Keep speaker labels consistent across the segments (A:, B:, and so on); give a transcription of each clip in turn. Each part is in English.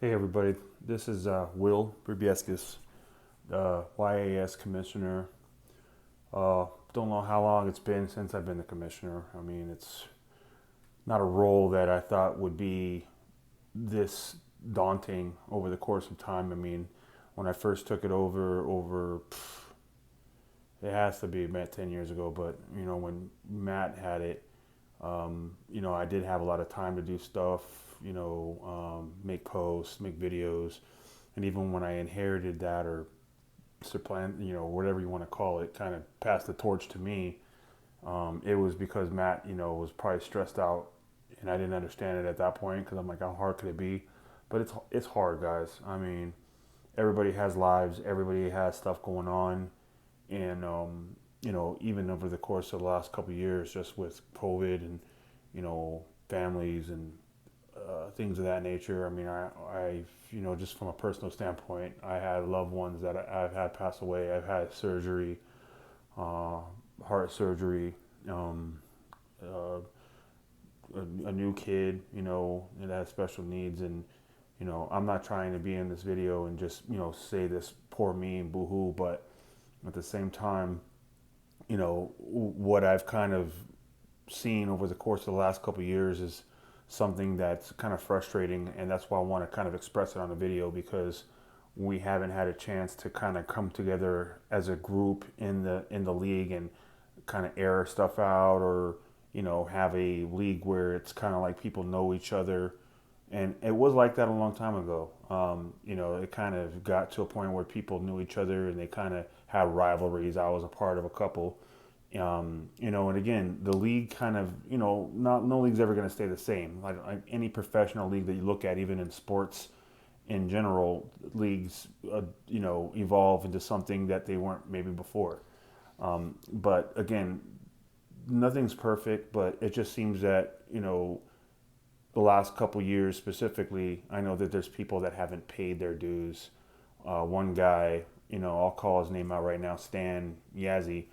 A: Hey everybody, this is Will Bribieskis, YAS commissioner. Don't know how long it's been since I've been the commissioner. I mean, it's not a role that I thought would be this daunting over the course of time. I mean, when I first took it over it has to be about 10 years ago, but when Matt had it, I did have a lot of time to do stuff, make posts, make videos. And even when I inherited that or supplant, whatever you want to call it, kind of passed the torch to me, it was because Matt, was probably stressed out, and I didn't understand it at that point because I'm like, how hard could it be? But it's hard, guys. I mean, everybody has lives, everybody has stuff going on, and even over the course of the last couple of years, just with COVID and families and things of that nature. I mean, just from a personal standpoint, I had loved ones that I've had pass away. I've had surgery, uh, heart surgery, um, uh, a new kid, that has special needs. And, I'm not trying to be in this video and just, say this poor me and boo hoo, but at the same time, what I've kind of seen over the course of the last couple of years is something that's kind of frustrating, and that's why I want to kind of express it on the video because we haven't had a chance to kind of come together as a group in the league and kind of air stuff out, or have a league where it's kind of like people know each other. And it was like that a long time ago. It kind of got to a point where people knew each other and they kind of had rivalries. I was a part of a couple, and again, the league kind of, not no league's ever going to stay the same. Like any professional league that you look at, even in sports in general, leagues, evolve into something that they weren't maybe before. But again, nothing's perfect, but it just seems that, the last couple years specifically, I know that there's people that haven't paid their dues. One guy, I'll call his name out right now, Stan Yazzie.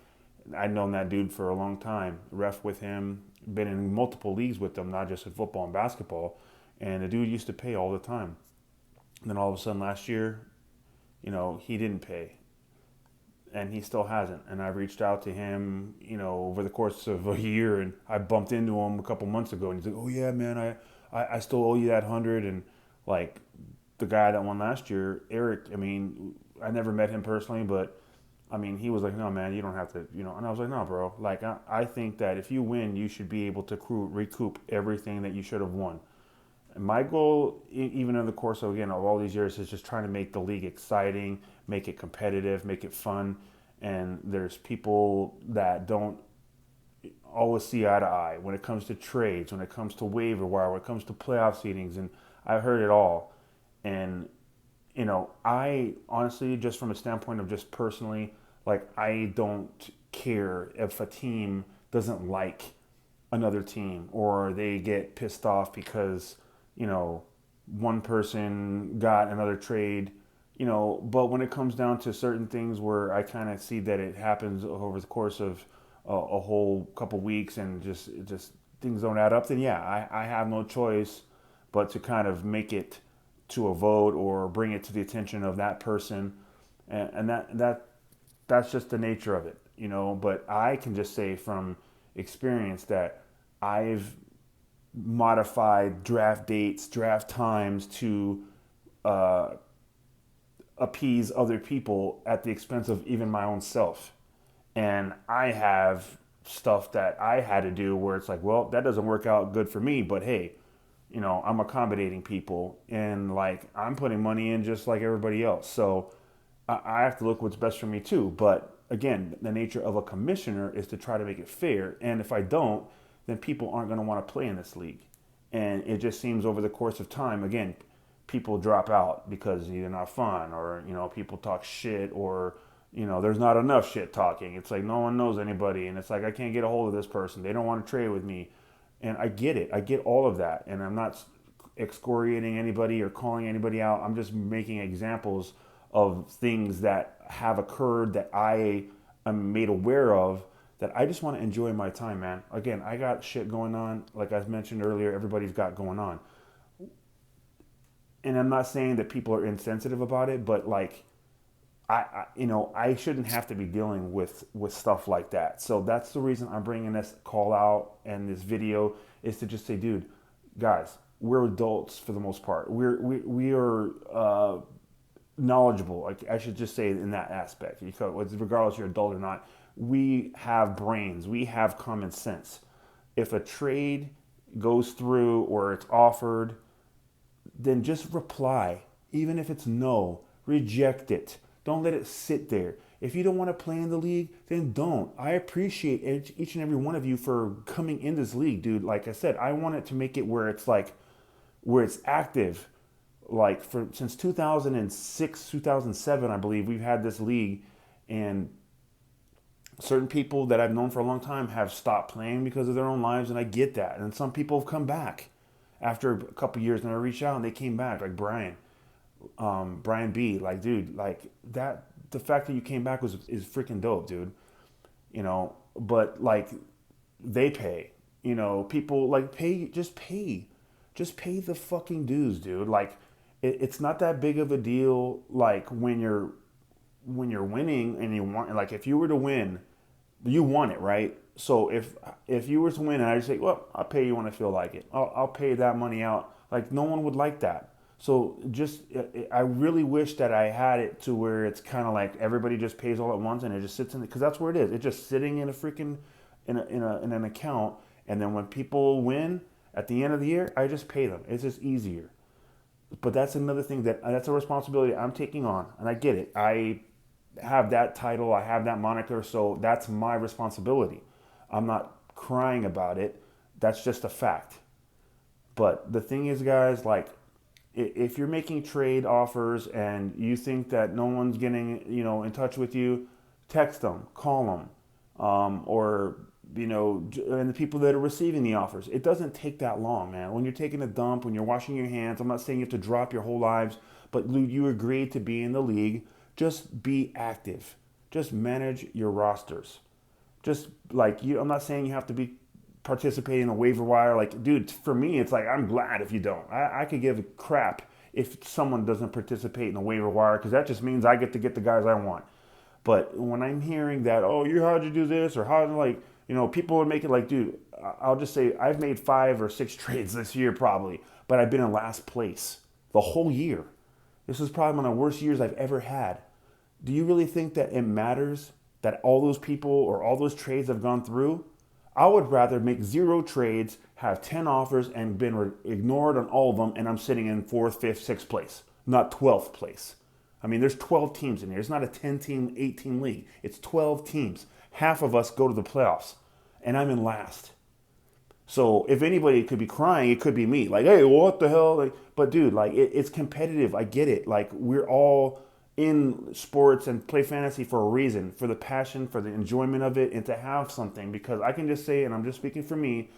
A: I'd known that dude for a long time. Ref with him, been in multiple leagues with him, not just in football and basketball. And the dude used to pay all the time. And then all of a sudden last year, he didn't pay. And he still hasn't. And I reached out to him, over the course of a year, and I bumped into him a couple months ago, and he's like, "Oh yeah, man, I still owe you that 100." And like the guy that won last year, Eric. I mean, I never met him personally, but I mean, he was like, "No, man, you don't have to," And I was like, "No, bro. Like, I think that if you win, you should be able to recoup everything that you should have won." And my goal, even in the course of again of all these years, is just trying to make the league exciting, make it competitive, make it fun. And there's people that don't always see eye to eye when it comes to trades, when it comes to waiver wire, when it comes to playoff seedings, and I've heard it all. And I honestly, just from a standpoint of just personally, like I don't care if a team doesn't like another team or they get pissed off because you know one person got another trade. But when it comes down to certain things where I kind of see that it happens over the course of a whole couple weeks and just things don't add up, then yeah, I have no choice but to kind of make it to a vote or bring it to the attention of that person, and that's just the nature of it. But I can just say from experience that I've modified draft dates, draft times to uh, appease other people at the expense of even my own self. And I have stuff that I had to do where it's like, well, that doesn't work out good for me, but hey, I'm accommodating people and like I'm putting money in just like everybody else. So I have to look what's best for me too. But again, the nature of a commissioner is to try to make it fair. And if I don't, then people aren't going to want to play in this league. And it just seems over the course of time, again, people drop out because they're not fun, or people talk shit, or there's not enough shit talking. It's like no one knows anybody, and it's like I can't get a hold of this person. They don't want to trade with me, and I get it. I get all of that, and I'm not excoriating anybody or calling anybody out. I'm just making examples of things that have occurred that I am made aware of, that I just want to enjoy my time, man. Again, I got shit going on. Like I mentioned earlier, everybody's got going on. and I'm not saying that people are insensitive about it, but like I shouldn't have to be dealing with stuff like that. So that's the reason I'm bringing this call out and this video is to just say, dude, guys, we're adults for the most part. We are knowledgeable. Like I should just say in that aspect, because regardless you're adult or not, we have brains. We have common sense. If a trade goes through or it's offered, then just reply. Even if it's no, reject it. Don't let it sit there. If you don't want to play in the league, then don't. I appreciate each and every one of you for coming in this league, dude. Like I said, I want it to make it where it's like, where it's active. Like since 2006, 2007, I believe we've had this league, and certain people that I've known for a long time have stopped playing because of their own lives, and I get that. And some people have come back after a couple years, and I reached out and they came back, like Brian B. Like, dude, like that. The fact that you came back is freaking dope, dude. But like they pay. People like pay. Just pay the fucking dues, dude. Like it's not that big of a deal. Like when you're winning and you want, like if you were to win, you want it, right? So if you were to win and I just say, well, I'll pay you when I feel like it. I'll pay that money out. Like no one would like that. So I really wish that I had it to where it's kind of like everybody just pays all at once and it just sits in it, because that's where it is. It's just sitting in a freaking in an account, and then when people win at the end of the year, I just pay them. It's just easier. But that's another thing that's a responsibility I'm taking on, and I get it. I have that title, I have that moniker, so that's my responsibility. I'm not crying about it. That's just a fact. But the thing is, guys, like, if you're making trade offers and you think that no one's getting, in touch with you, text them, call them, and the people that are receiving the offers. It doesn't take that long, man. When you're taking a dump, when you're washing your hands, I'm not saying you have to drop your whole lives, but you agreed to be in the league. Just be active. Just manage your rosters. Just like I'm not saying you have to be participating in a waiver wire. Like, dude, for me, it's like, I'm glad if you don't. I could give a crap if someone doesn't participate in the waiver wire, because that just means I get to get the guys I want. But when I'm hearing that, oh, how'd you do this, or how, like, people would make it like, dude, I'll just say I've made 5 or 6 trades this year probably, but I've been in last place the whole year. This is probably one of the worst years I've ever had. Do you really think that it matters that all those people or all those trades have gone through? I would rather make 0 trades, have 10 offers, and been ignored on all of them, and I'm sitting in 4th, 5th, 6th place, not 12th place. I mean, there's 12 teams in here. It's not a 10-team, 8-team league. It's 12 teams. Half of us go to the playoffs, and I'm in last. So if anybody could be crying, it could be me. Like, hey, what the hell? Like, but dude, like it's competitive. I get it. Like, we're all in sports and play fantasy for a reason, for the passion, for the enjoyment of it, and to have something. Because I can just say, and I'm just speaking for me,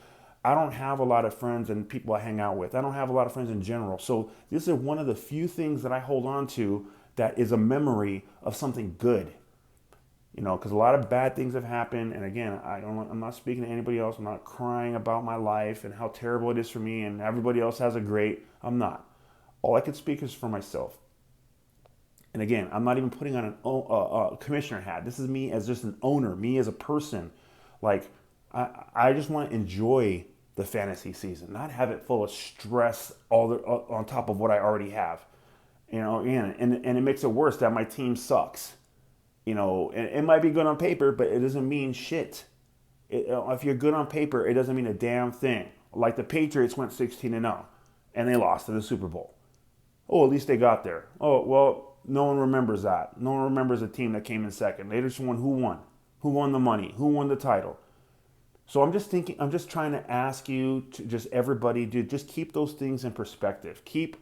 A: I don't have a lot of friends and people I hang out with. I don't have a lot of friends in general. So this is one of the few things that I hold on to that is a memory of something good. Because a lot of bad things have happened. And again, I'm not speaking to anybody else. I'm not crying about my life and how terrible it is for me and everybody else has a great. I'm not. All I can speak is for myself. And again, I'm not even putting on a commissioner hat. This is me as just an owner, me as a person. Like, I just want to enjoy the fantasy season, not have it full of stress on top of what I already have. And it makes it worse that my team sucks. It might be good on paper, but it doesn't mean shit. If you're good on paper, it doesn't mean a damn thing. Like the Patriots went 16-0, and they lost to the Super Bowl. Oh, at least they got there. Oh, well, no one remembers that. No one remembers a team that came in second. They just won. Who won? Who won the money? Who won the title? So I'm just trying to ask you, to just everybody, dude, just keep those things in perspective. Keep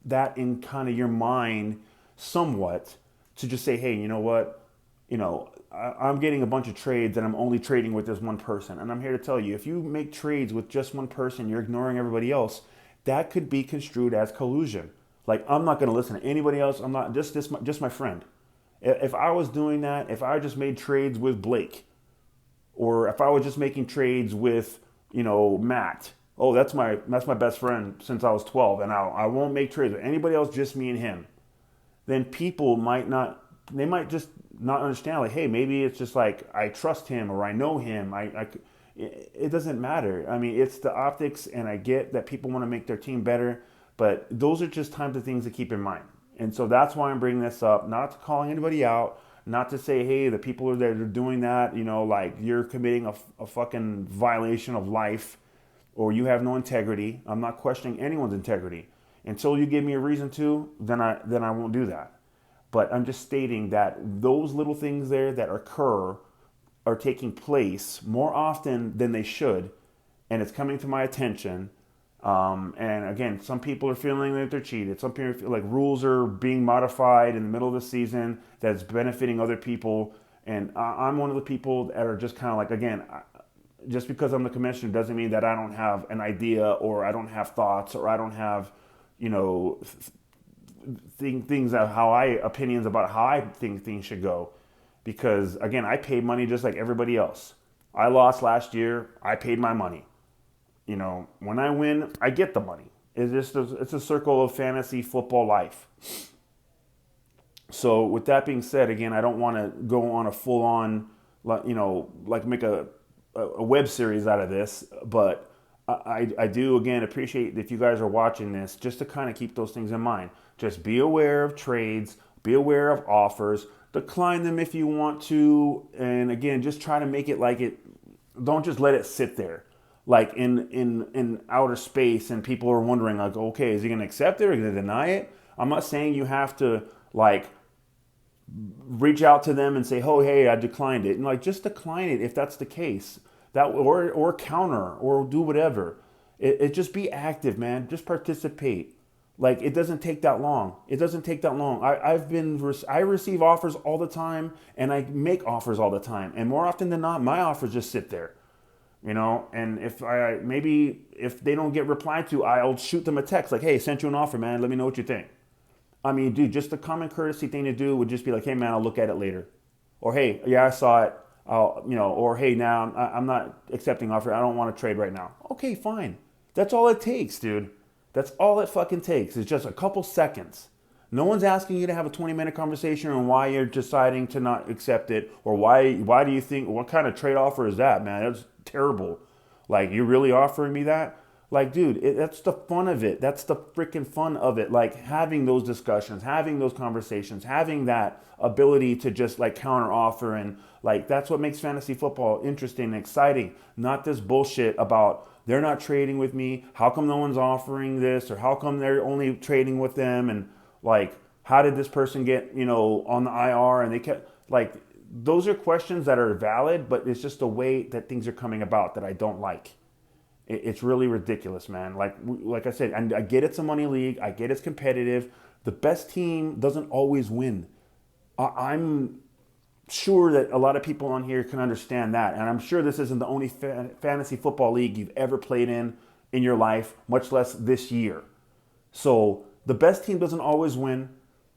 A: that in kind of your mind somewhat, to just say, hey, you know what? I'm getting a bunch of trades and I'm only trading with this one person. And I'm here to tell you, if you make trades with just one person, you're ignoring everybody else, that could be construed as collusion. Like, I'm not going to listen to anybody else. I'm not, just my friend. If I was doing that, if I just made trades with Blake, or if I was just making trades with, Matt, Oh, that's my best friend since I was 12, and I won't make trades with anybody else, just me and him. Then people might not, they might just not understand, like, hey, maybe it's just like I trust him or I know him. It doesn't matter. I mean, it's the optics, and I get that people want to make their team better, but those are just types of things to keep in mind. And so that's why I'm bringing this up, not to call anybody out, not to say, hey, the people that are doing that, like you're committing a fucking violation of life or you have no integrity. I'm not questioning anyone's integrity. Until you give me a reason to, then I won't do that. But I'm just stating that those little things there that occur are taking place more often than they should, and it's coming to my attention. And again, some people are feeling that they're cheated. Some people feel like rules are being modified in the middle of the season that's benefiting other people. And I'm one of the people that are just kind of like, again, just because I'm the commissioner doesn't mean that I don't have an idea or I don't have thoughts or I don't have, things of opinions about how I think things should go. Because again, I paid money just like everybody else. I lost last year. I paid my money. When I win, I get the money. It's a circle of fantasy football life. So with that being said, again, I don't want to go on a full on, like make a web series out of this, but I do, again, appreciate if you guys are watching this, just to kind of keep those things in mind. Just be aware of trades, be aware of offers, decline them if you want to, and again, just try to make it like it, don't just let it sit there like in outer space and people are wondering like, okay, is he going to accept it or going to deny it? I'm not saying you have to like reach out to them and say, oh, hey, I declined it. And like, just decline it if that's the case. That or counter or do whatever. It just be active, man. Just participate. Like, it doesn't take that long. It doesn't take that long. I receive offers all the time, and I make offers all the time. And more often than not, my offers just sit there. And if they don't get replied to, I'll shoot them a text like, hey, sent you an offer, man. Let me know what you think. I mean, dude, just a common courtesy thing to do would just be like, hey, man, I'll look at it later. Or, hey, yeah, I saw it. Or, hey, now I'm not accepting offer. I don't want to trade right now. Okay, fine. That's all it takes, dude. That's all it fucking takes. It's just a couple seconds. No one's asking you to have a 20-minute conversation on why you're deciding to not accept it or why do you think, what kind of trade offer is that, man? That's terrible. Like, you're really offering me that? Like, dude, that's the fun of it. That's the freaking fun of it. Like, having those discussions, having those conversations, having that ability to just like counter offer, and like that's what makes fantasy football interesting and exciting. Not this bullshit about they're not trading with me. How come no one's offering this? Or how come they're only trading with them? And like, how did this person get, on the IR? And they kept like, those are questions that are valid, but it's just the way that things are coming about that I don't like. It's really ridiculous, man. Like I said, and I get it's a money league. I get it's competitive. The best team doesn't always win. I'm sure that a lot of people on here can understand that. And I'm sure this isn't the only fantasy football league you've ever played in your life, much less this year. So the best team doesn't always win.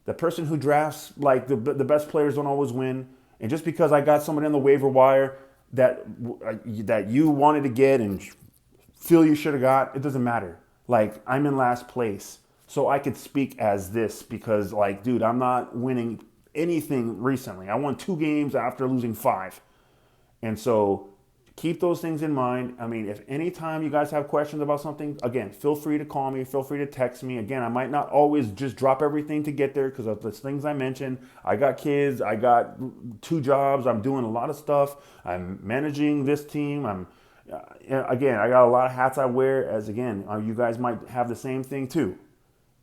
A: The person who drafts like the best players don't always win. And just because I got somebody on the waiver wire that you wanted to get and feel you should have got, it doesn't matter. Like, I'm in last place. So I could speak as this because, like, dude, I'm not winning anything recently. I won 2 games after losing 5. And so keep those things in mind. I mean, if anytime you guys have questions about something, again, feel free to call me. Feel free to text me. Again, I might not always just drop everything to get there because of the things I mentioned. I got kids. I got 2 jobs. I'm doing a lot of stuff. I'm managing this team. Again, I got a lot of hats I wear. As again, you guys might have the same thing too.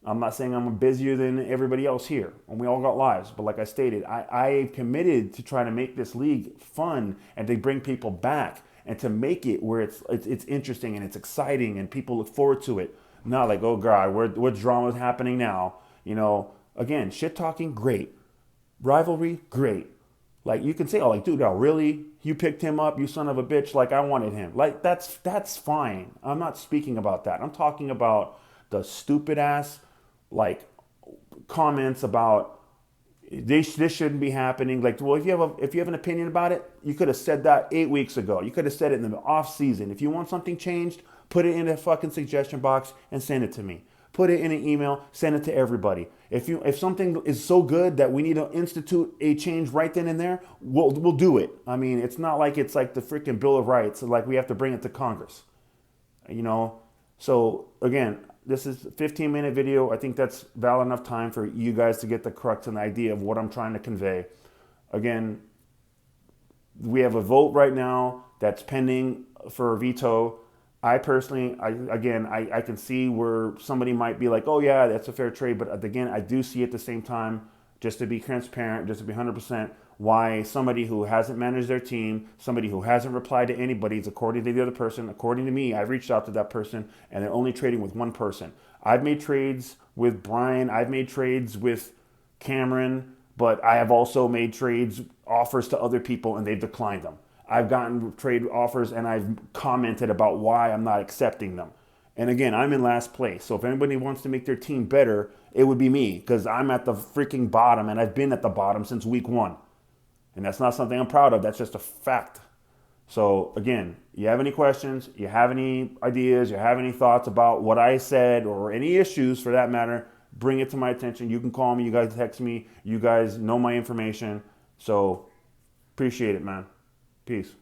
A: I'm not saying I'm busier than everybody else here, and we all got lives. But like I stated, I committed to try to make this league fun and to bring people back and to make it where it's interesting and it's exciting and people look forward to it. Not like, oh God, what drama is happening now? Again, shit talking, great. Rivalry, great. Like, you can say, oh, like, dude, oh, really? You picked him up, you son of a bitch, like I wanted him. Like, that's fine. I'm not speaking about that. I'm talking about the stupid ass, like, comments about this shouldn't be happening. Like, well, if you have an opinion about it, you could have said that 8 weeks ago. You could have said it in the off season. If you want something changed, Put it in a fucking suggestion box and send it to me. Put it in an email, send it to everybody. If something is so good that we need to institute a change right then and there, we'll do it. I mean, it's not like it's like the freaking Bill of Rights, like we have to bring it to Congress. You know? So again, this is a 15-minute video. I think that's valid enough time for you guys to get the crux and the idea of what I'm trying to convey. Again, we have a vote right now that's pending for a veto. I personally, I can see where somebody might be like, oh yeah, that's a fair trade. But again, I do see at the same time, just to be transparent, just to be 100%, why somebody who hasn't managed their team, somebody who hasn't replied to anybody, according to the other person, according to me, I've reached out to that person and they're only trading with one person. I've made trades with Brian. I've made trades with Cameron, but I have also made trades, offers to other people, and they've declined them. I've gotten trade offers and I've commented about why I'm not accepting them. And again, I'm in last place. So if anybody wants to make their team better, it would be me, because I'm at the freaking bottom and I've been at the bottom since week 1. And that's not something I'm proud of. That's just a fact. So again, you have any questions, you have any ideas, you have any thoughts about what I said or any issues for that matter, bring it to my attention. You can call me, you guys text me, you guys know my information. So appreciate it, man. Peace.